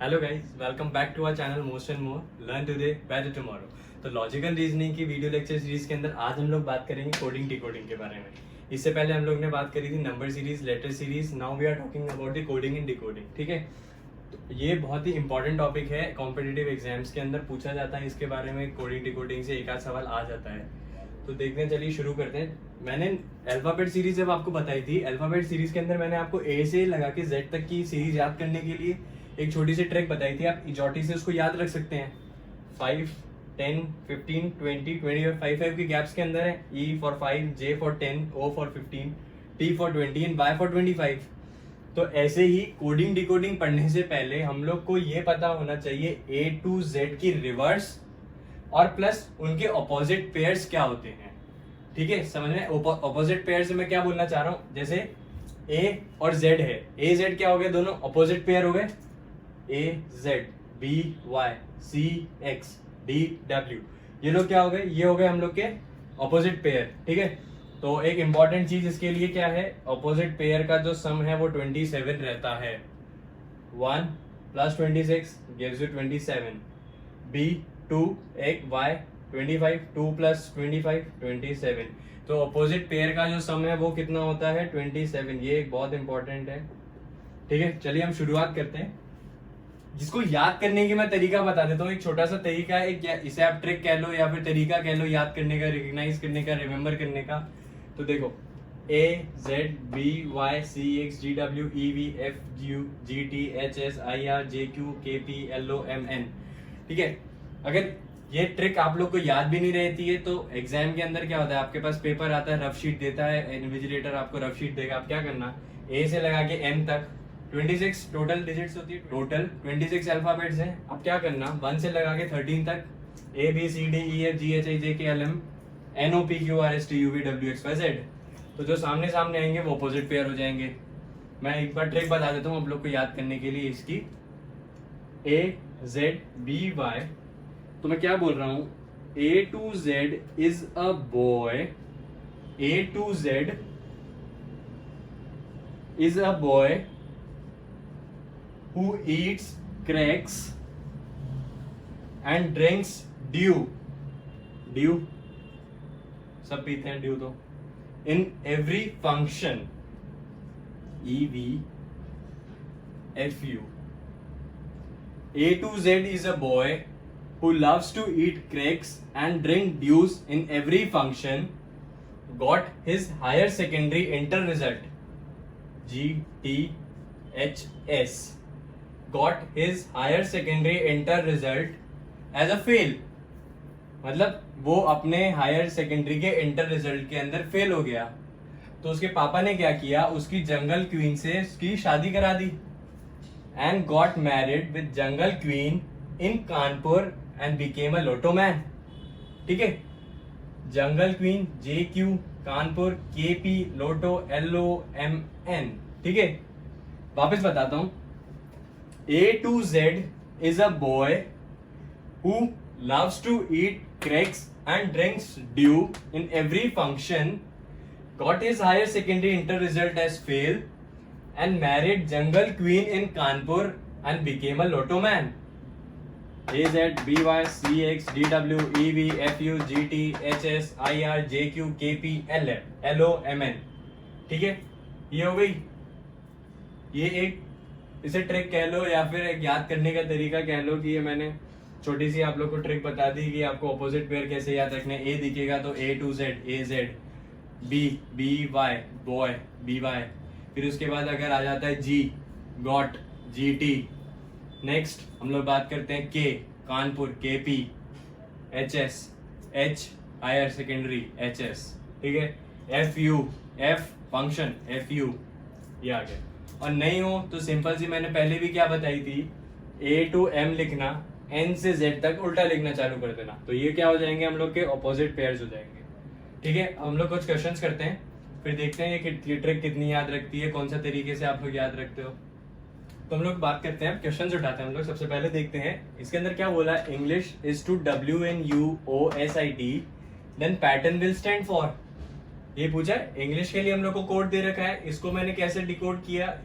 Hello guys, welcome back to our channel most and more learn today better tomorrow. तो logical reasoning की video lecture series के अंदर आज हम लोग बात करेंगे कोडिंग डिकोडिंग के बारे में। इससे पहले हम लोग ने बात करी थी number series, letter series. Now we are talking about the coding and decoding. ठीक है, तो ये बहुत ही इंपॉर्टेंट टॉपिक है। कॉम्पिटिटिव एग्जाम्स के अंदर पूछा जाता है इसके बारे में। कोडिंग डिकोडिंग से एक आध सवाल आ जाता है, तो देखते हैं। चलिए शुरू करते हैं। मैंने अल्फाबेट सीरीज जब आपको बताई थी, अल्फाबेट सीरीज के अंदर मैंने आपको ए से लगा के जेड तक की सीरीज याद करने के लिए एक छोटी सी ट्रिक बताई थी। आप इजॉटी से उसको याद रख सकते हैं। 5, 10, 15, 20, 25, 5 के गैप्स के अंदर है। E for 5, J for 10, O for 15, T for 20 and Y for 25। तो ऐसे ही कोडिंग डिकोडिंग पढ़ने से पहले हम लोग को ये पता होना चाहिए A to Z की रिवर्स और प्लस उनके ऑपोजिट पेयर्स क्या होते हैं। ठीक है, समझ में? ऑपोजिट पेयर से मैं क्या बोलना चाह रहा हूं, जैसे A और Z है। A Z क्या हो गए, दोनों ऑपोजिट पेयर हो गए। A Z, B Y, C X, D W, ये लोग क्या हो गए, ये हो गए हम लोग के ऑपोजिट पेयर। ठीक है, तो एक इंपॉर्टेंट चीज इसके लिए क्या है, ऑपोजिट पेयर का जो सम है वो 27 रहता है। 1 + 26 gives you 27। B 2 एक Y 25, 2 + 25 27। तो ऑपोजिट पेयर का जो सम है वो कितना होता है, 27। ये एक बहुत इंपॉर्टेंट है। ठीक है, चलिए हम शुरुआत करते हैं। जिसको याद करने की मैं तरीका बता देता हूँ। एक छोटा सा तरीका है, इसे आप ट्रिक कह लो या फिर तरीका कह लो याद करने का, रिकग्नाइज करने का, रिमेम्बर करने का। तो देखो, A Z B Y C X D W E V F G T H S I R J Q K P L O M N। ठीक है, अगर ये ट्रिक आप लोग को याद भी नहीं रहती है तो एग्जाम के अंदर क्या होता है, आपके पास पेपर आता है, रफ शीट देता है, इन्विजिलेटर आपको रफ शीट देगा। आप क्या करना, A से लगा के M तक 26 टोटल डिजिट्स होती है, टोटल 26 अल्फाबेट्स हैं। अब क्या करना, 1 से लगा के 13 तक A B C D E F G H I J K L M N O P Q R S T U V W X Y Z। तो जो सामने सामने आएंगे वो अपोजिट पेयर हो जाएंगे। मैं एक बार ट्रिक बता देता हूँ आप लोग को याद करने के लिए इसकी। A Z B Y, तो मैं क्या बोल रहा हूँ, A to Z is a boy, A to Z is a boy who eats cracks and drinks dew, dew सब पीते हैं dew तो, in every function, EV FU। A to Z is a boy who loves to eat cracks and drink dews in every function, got his higher secondary inter result, GTHS, got his higher secondary inter result as a fail। मतलब वो अपने higher secondary के inter result के अंदर fail हो गया। तो उसके पापा ने क्या किया, उसकी जंगल क्वीन से उसकी शादी करा दी। And got married with jungle queen in Kanpur and became a lotto man. ठीक है, jungle queen JQ, Kanpur KP, lotto LOMN। ठीक है, वापस बताता हूं। A to Z is a boy who loves to eat cracks and drinks dew in every function, got his higher secondary inter result as fail, and married jungle queen in Kanpur and became a lotto man। A Z B Y C X D W E V F U G T H S I R J Q K P L O M N। ठीक है, ये हो गई। ये एक इसे trick कह लो या फिर एक याद करने का तरीका कह लो कि ये मैंने छोटी सी आप लोग को ट्रिक बता दी कि आपको ऑपोजिट पेयर कैसे याद रखने। A दिखेगा तो A to Z, A Z, B Y boy B Y, फिर उसके बाद अगर आ जाता है G, गॉट GT। नेक्स्ट हम लोग बात करते हैं K, Kanpur KP, HS, H higher secondary HS। ठीक है, FU, F फंक्शन FU, ये आ गया। और नहीं हो तो सिंपल सी मैंने पहले भी क्या बताई थी, A to M लिखना, N से Z तक उल्टा लिखना चालू कर देना। तो ये क्या हो जाएंगे, हम लोग के ऑपोजिट पेयर्स हो जाएंगे। ठीक है, हम लोग कुछ क्वेश्चंस करते हैं, फिर देखते हैं ये ट्रिक कितनी याद रखती है, कौन सा तरीके से आप लोग याद रखते हो। तो हम लोग बात करते हैं, क्वेश्चंस उठाते हैं हम लोग। सबसे पहले देखते हैं इसके अंदर क्या बोला है, English is to WNUOSIT, then pattern will stand for. ये पूछा है इंग्लिश के लिए हम लोग को कोड दे रखा है, इसको मैंने कैसे डिकोड किया,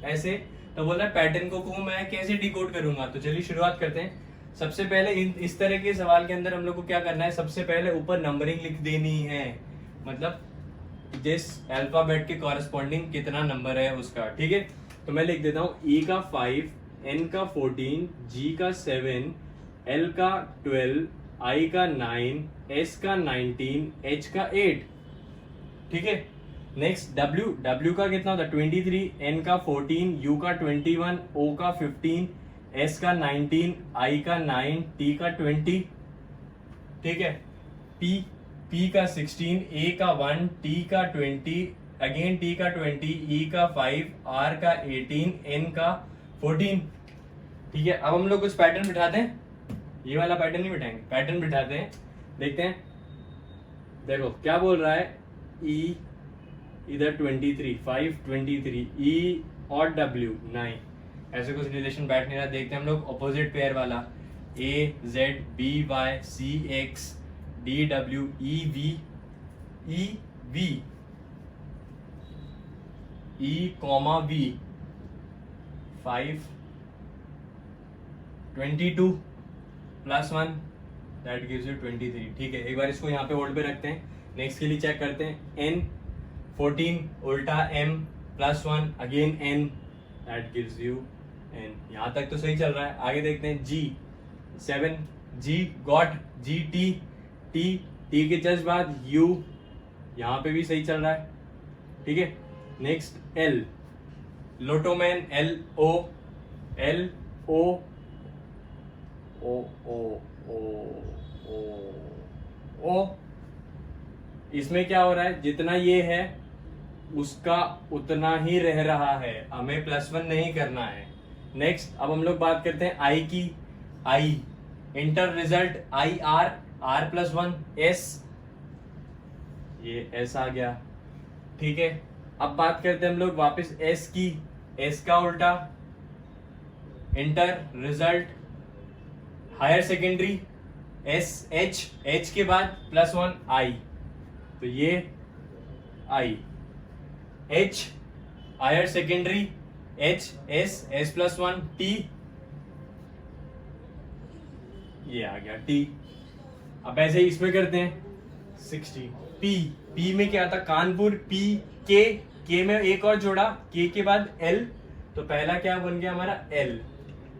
ऐसे तो बोल रहा है पैटर्न को मैं कैसे डिकोड करूंगा। तो चलिए शुरुआत करते हैं। सबसे पहले इस तरह के सवाल के अंदर हम लोग को क्या करना है, सबसे पहले ऊपर नंबरिंग लिख देनी है, मतलब जिस अल्फाबेट के कॉरेस्पॉन्डिंग कितना नंबर है उसका, ठीक है। तो मैं लिख देता हूँ E का 5, N का 14, G का 7, L का 12, I का 9, S का 19, H का 8, ठीक है। नेक्स्ट W का कितना होता है 23, N का 14, U का 21, O का 15, S का 19, I का 9, T का 20, ठीक है। P का 16, A का 1, T का 20, अगेन T का 20, E का 5, R का 18, N का 14, ठीक है। अब हम लोग कुछ पैटर्न बिठाते हैं, ये वाला पैटर्न नहीं बिठाएंगे, पैटर्न बिठाते हैं, देखते हैं। देखो क्या बोल रहा है, E इधर 23, 5 23, E और W 9, ऐसे कुछ रिलेशन बैठ नहीं रहा। देखते हैं हम लोग ऑपोजिट पेयर वाला, A Z B Y C X D W E V E comma V 5 22 plus 1 that gives you 23, ठीक है। एक बार इसको यहाँ पे होल्ड पे रखते हैं, नेक्स्ट के लिए चेक करते हैं। N 14 उल्टा M plus 1 again N that gives you N, यहाँ तक तो सही चल रहा है। आगे देखते हैं G 7, G got G T के जस्ट बाद U, यहाँ पे भी सही चल रहा है, ठीक है। नेक्स्ट L लोटोमैन L O इसमें क्या हो रहा है, जितना ये है उसका उतना ही रह रहा है, हमें +1 नहीं करना है। नेक्स्ट अब हम लोग बात करते हैं I की। I inter result I R plus 1 S, ये S आ गया, ठीक है। अब बात करते हैं हम लोग वापस S की। S का उल्टा inter result higher secondary H के बाद +1 I, तो ये I H higher secondary H S plus 1 T, ये आ गया T। अब ऐसे ही इसमें करते हैं 60। P में क्या था, कानपुर। P K में एक और जोड़ा, K के बाद L, तो पहला क्या बन गया हमारा L।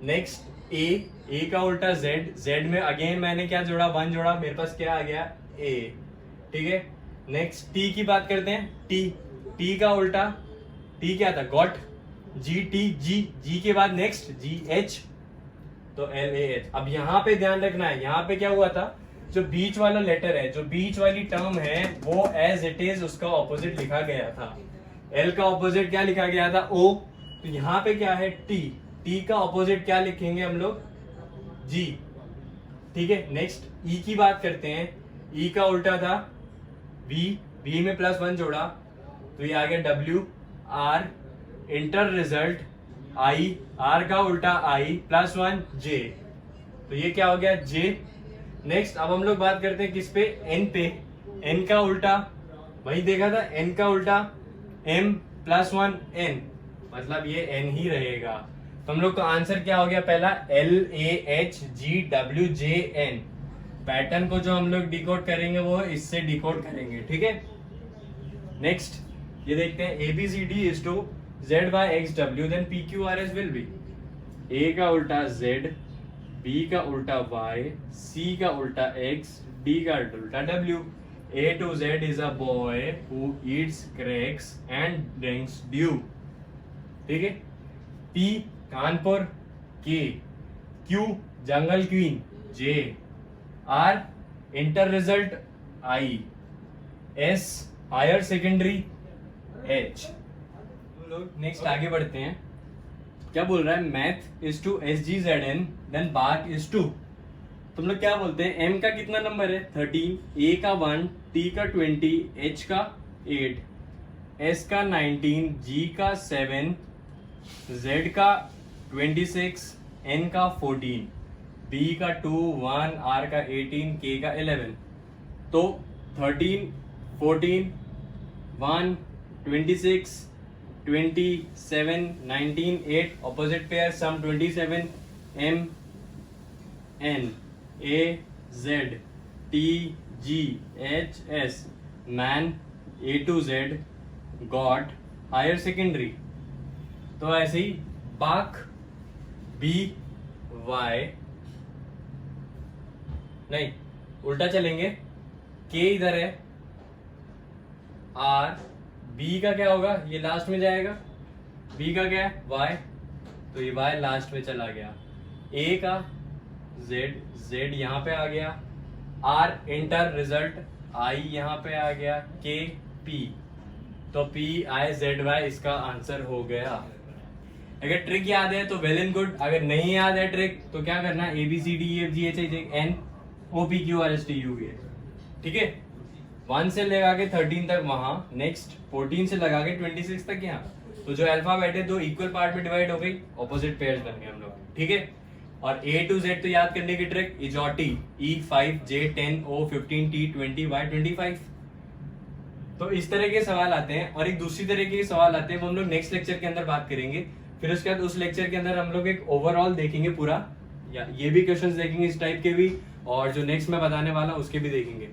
नेक्स्ट A का उल्टा Z में अगेन मैंने क्या जोड़ा, 1 जोड़ा, मेरे पास क्या आ गया A, ठीक है। नेक्स्ट T की बात करते हैं। T का उल्टा, T क्या था गॉट, G के बाद नेक्स्ट GH, तो LAH। अब यहाँ पे ध्यान रखना है, यहाँ पे क्या हुआ था, जो बीच वाला लेटर है, जो बीच वाली टर्म है, वो एज इट इज उसका ऑपोजिट लिखा गया था। L का ऑपोजिट क्या लिखा गया था O, तो यहाँ पे क्या है T का ऑपोजिट क्या लिखेंगे हम लोग G, ठीक है। नेक्स्ट E की बात करते हैं। E का उल्टा था V में +1 जोड़ा, तो ये आ गया W R inter result I, R का उल्टा I प्लस 1 J, तो ये क्या हो गया J। नेक्स्ट अब हम लोग बात करते हैं किस पे, N पे। N का उल्टा वही देखा था, N का उल्टा M प्लस 1 N, मतलब ये N ही रहेगा। तो हम लोग का आंसर क्या हो गया, पहला LAHGWJN। पैटर्न को जो हम लोग डिकोड करेंगे वो इससे डिकोड करेंगे, ठीक है। नेक्स्ट ये देखते हैं, ABCD is to ZYXW then PQRS will be A का उल्टा Z, B का उल्टा Y, C का उल्टा X, D का उल्टा W। A to Z is a boy who eats cracks and drinks dew, ठीक है। P कानपुर, K Q जंगल queen, J R inter result I, S higher secondary H। लोग नेक्स्ट आगे बढ़ते हैं, क्या बोल रहा है, math is to SGZN then bark is to. तुम लोग क्या बोलते हैं, M का कितना नंबर है 13, A का 1, T का 20, H का 8, S का 19, G का 7, Z का 26, N का 14, B का 2, 1, R का 18, K का 11। तो 13, 14, 1, 26, 27 19 8 opposite pair sum 27 M N A Z T G H S man A to Z got higher secondary। तो ऐसे ही बाक B Y, नहीं उल्टा चलेंगे, K इधर है, R B का क्या होगा, ये लास्ट में जाएगा, B का क्या है Y, तो ये Y लास्ट में चला गया, A का Z यहाँ पे आ गया, R इंटर रिजल्ट, I यहाँ पे आ गया, K P, तो P I Z Y इसका आंसर हो गया। अगर ट्रिक याद है तो वेल एंड गुड, अगर नहीं याद है ट्रिक तो क्या करना है, ABCDEFGHIJ NOPQRSTUV, ठीक है। 1 से लगा के 13 तक वहां, नेक्स्ट 14 से लगा के 26 तक यहाँ, तो जो अल्फाबेट है दो इक्वल पार्ट में डिवाइड हो गई, ऑपोजिट पेयर्स बन गए हम लोग, ठीक है। और A to Z तो याद करने की trick, इजॉटी E5 J10 O15 T20 Y25। तो इस तरह के सवाल आते हैं, और एक दूसरी तरह के सवाल आते हैं, वो हम लोग नेक्स्ट लेक्चर के अंदर बात करेंगे। फिर उसके बाद उस लेक्चर के अंदर हम लोग एक ओवरऑल देखेंगे पूरा, या ये भी क्वेश्चंस देखेंगे इस टाइप के भी, और जो नेक्स्ट मैं बताने वाला उसके भी देखेंगे।